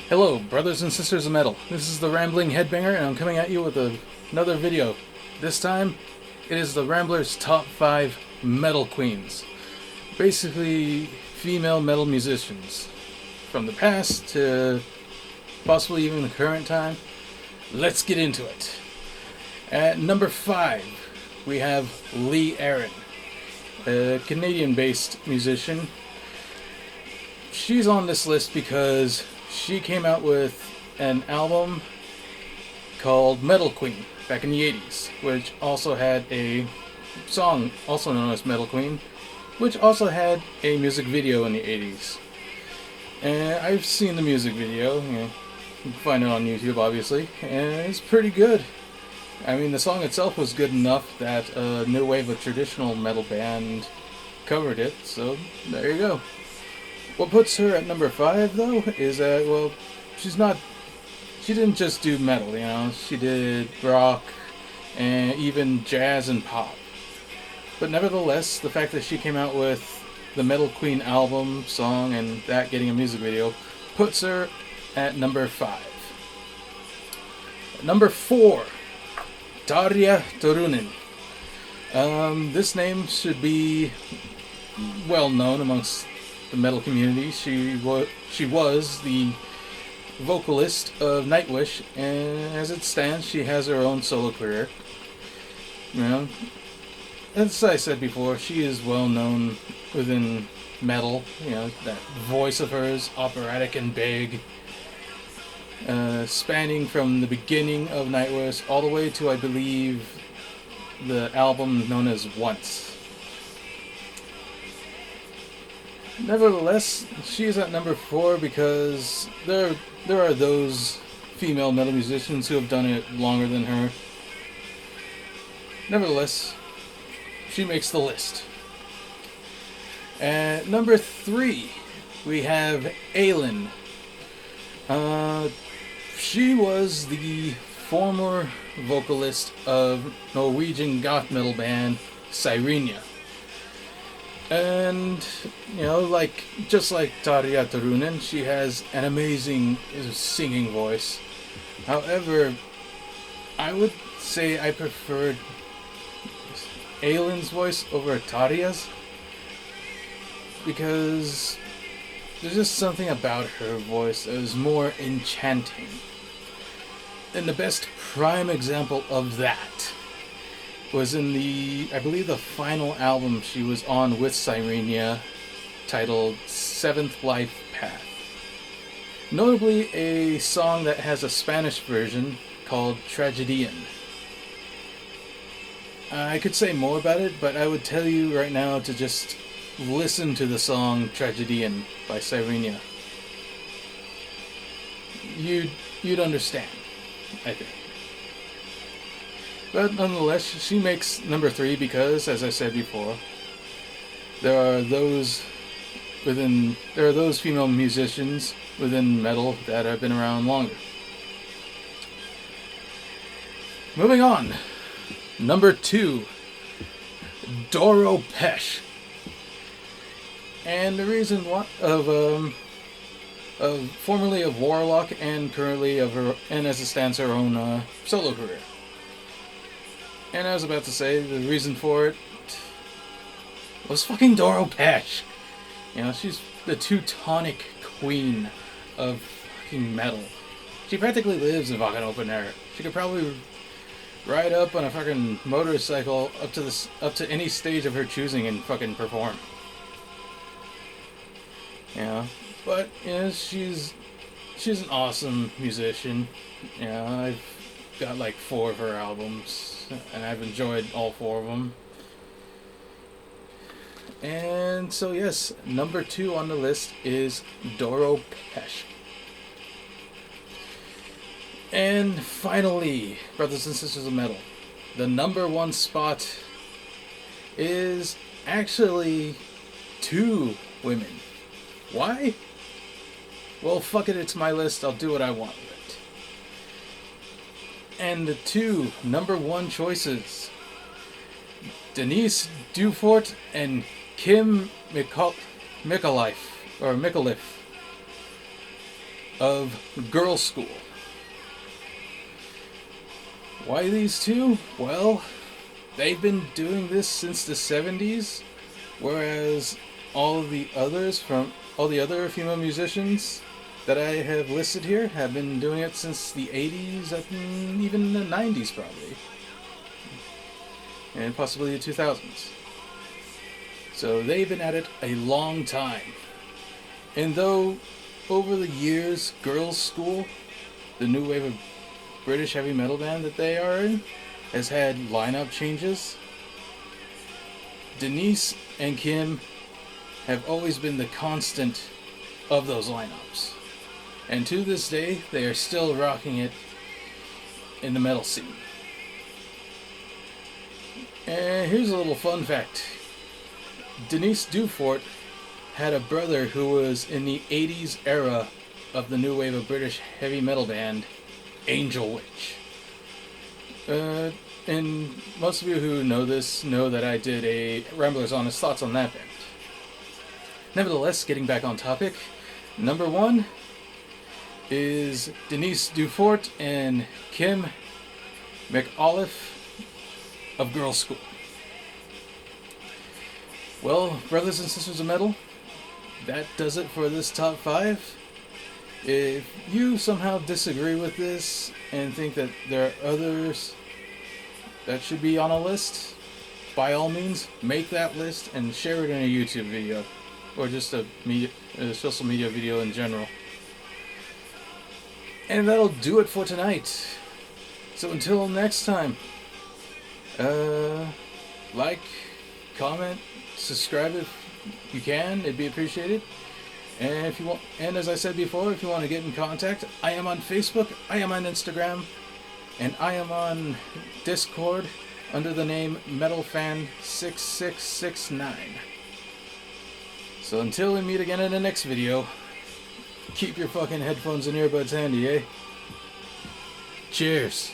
Hello, brothers and sisters of metal. This is the Rambling Headbanger, and I'm coming at you with another video. This time, it is the Rambler's Top 5 Metal Queens. Basically, female metal musicians. From the past to possibly even the current time. Let's get into it. At number 5, we have Lee Aaron, a Canadian-based musician. She's on this list because she came out with an album called Metal Queen back in the 80s, which also had a song also known as Metal Queen, which also had a music video in the 80s. And I've seen the music video, you can find it on YouTube obviously, and it's pretty good. I mean, the song itself was good enough that a new wave of traditional metal band covered it, so there you go. What puts her at number 5, though, is that, well, she didn't just do metal, you know, she did rock, and even jazz and pop. But nevertheless, the fact that she came out with the Metal Queen album, song, and that getting a music video, puts her at number 5. Number 4, Tarja Turunen. This name should be well known amongst the metal community. She was the vocalist of Nightwish, and as it stands, she has her own solo career. You know, as I said before, she is well known within metal. You know, that voice of hers, operatic and big, spanning from the beginning of Nightwish all the way to, I believe, the album known as Once. Nevertheless, she's at number 4 because there are those female metal musicians who have done it longer than her. Nevertheless, she makes the list. At number 3, we have Aylin. She was the former vocalist of Norwegian goth metal band Sirenia. And, you know, just like Tarja Turunen, she has an amazing singing voice. However, I would say I preferred Aylin's voice over Tarja's, because there's just something about her voice that is more enchanting. And the best prime example of that was in I believe the final album she was on with Sirenia, titled Seventh Life Path. Notably, a song that has a Spanish version called Tragedian. I could say more about it, but I would tell you right now to just listen to the song Tragedian by Sirenia. You'd understand, I think. But nonetheless, she makes number 3 because, as I said before, there are those female musicians within metal that have been around longer. Moving on, number 2, Doro Pesch. And the reason formerly of Warlock and currently of her, and as it stands, her own solo career. And I was about to say, the reason for it was fucking Doro Pesch. You know, she's the Teutonic queen of fucking metal. She practically lives in fucking open air. She could probably ride up on a fucking motorcycle up to any stage of her choosing and fucking perform. You know, but you know, she's an awesome musician. You know, I've got like 4 of her albums, and I've enjoyed all 4 of them. And so yes, number 2 on the list is Doro Pesch. And finally, brothers and sisters of metal, the number 1 spot is actually 2 women. Why? Well, fuck it, it's my list, I'll do what I want with it. And the 2 number 1 choices, Denise Dufort and Kim Micallef. of Girls' School. Why these two? Well, they've been doing this since the 70s, whereas all the other female musicians that I have listed here have been doing it since the 80s, even the 90s probably, and possibly the 2000s. So they've been at it a long time. And though over the years, Girls' School, the new wave of British heavy metal band that they are in, has had lineup changes, Denise and Kim have always been the constant of those lineups. And to this day, they are still rocking it in the metal scene. And here's a little fun fact. Denise Dufort had a brother who was in the 80s era of the new wave of British heavy metal band, Angel Witch. And most of you who know this know that I did a Rambler's Honest Thoughts on that band. Nevertheless, getting back on topic, number one is Denise Dufort and Kim McAuliffe of Girls' School. Well, brothers and sisters of metal, that does it for this top 5. If you somehow disagree with this and think that there are others that should be on a list, by all means, make that list and share it in a YouTube video, or just a social media video in general. And that'll do it for tonight. So until next time, like, comment, subscribe if you can, it'd be appreciated. And if you want, and as I said before, if you want to get in contact, I am on Facebook, I am on Instagram, and I am on Discord under the name MetalFan6669. So until we meet again in the next video, keep your fucking headphones and earbuds handy, eh? Cheers.